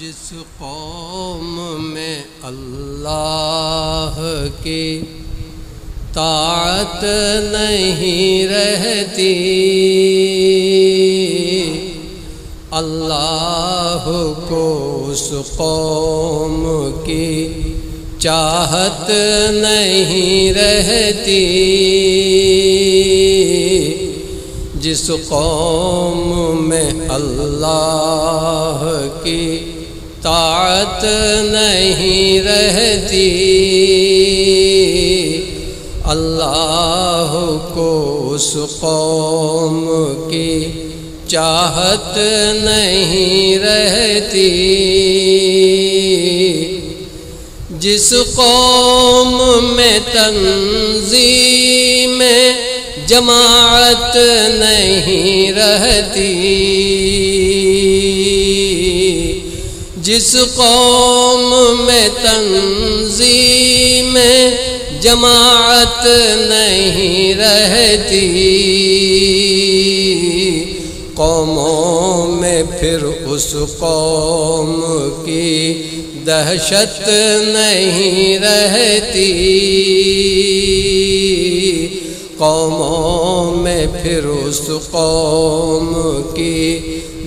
جس قوم میں اللہ کی طاعت نہیں رہتی، اللہ کو اس قوم کی چاہت نہیں رہتی۔ جس قوم میں اللہ کی طاعت نہیں رہتی، اللہ کو اس قوم کی چاہت نہیں رہتی۔ جس قوم میں تنظیم جماعت نہیں رہتی، جس قوم میں تنظیم جماعت نہیں رہتی، قوموں میں پھر اس قوم کی دہشت نہیں رہتی، قوموں میں پھر اس قوم کی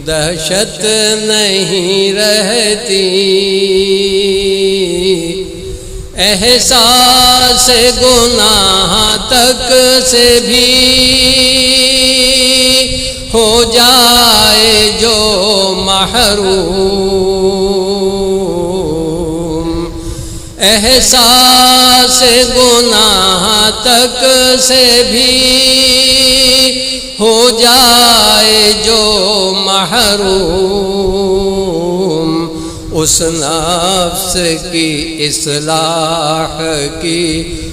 دہشت نہیں رہتی۔ احساس گناہ تک سے بھی ہو جائے جو محروم، احساس گناہ تک سے بھی ہو جائے جو محروم، اس نفس کی اصلاح کی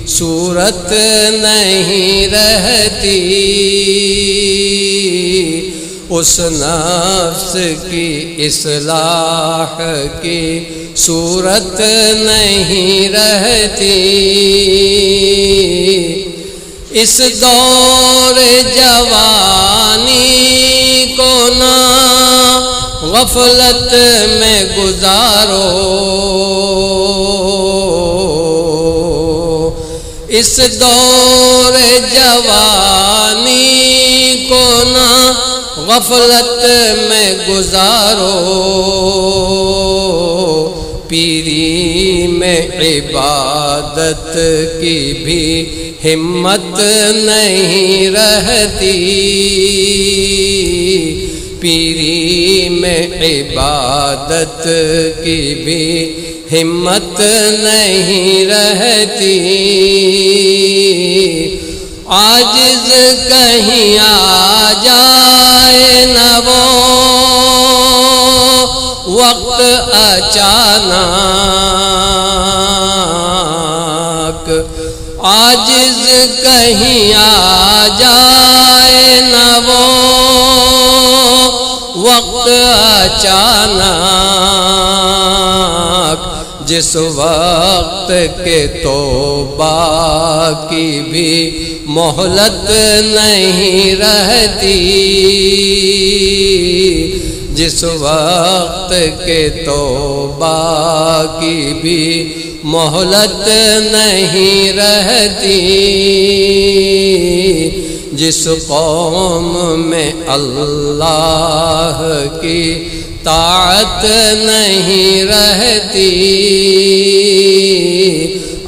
صورت نہیں رہتی، اس نفس کی اصلاح کی صورت نہیں رہتی۔ اس دور جوانی کو نہ غفلت میں گزارو، اس دور جوانی کو نہ غفلت میں گزارو، پیری میں عبادت کی بھی ہمت نہیں رہتی، پیری میں عبادت کی بھی ہمت نہیں رہتی۔ عاجز کہیں آ جائے نہ وہ وقت اچانک، عاجز کہیں آ جائے نہ وہ وقت اچانک، جس وقت کے توبہ کی بھی مہلت نہیں رہتی، جس وقت کے توبہ کی بھی مہلت نہیں رہتی۔ جس قوم میں اللہ کی طاعت نہیں رہتی،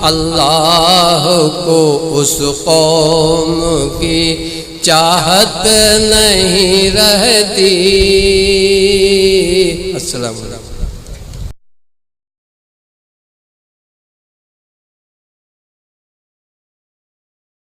اللہ کو اس قوم کی چاہت نہیں رہتی۔ السلام علیکم۔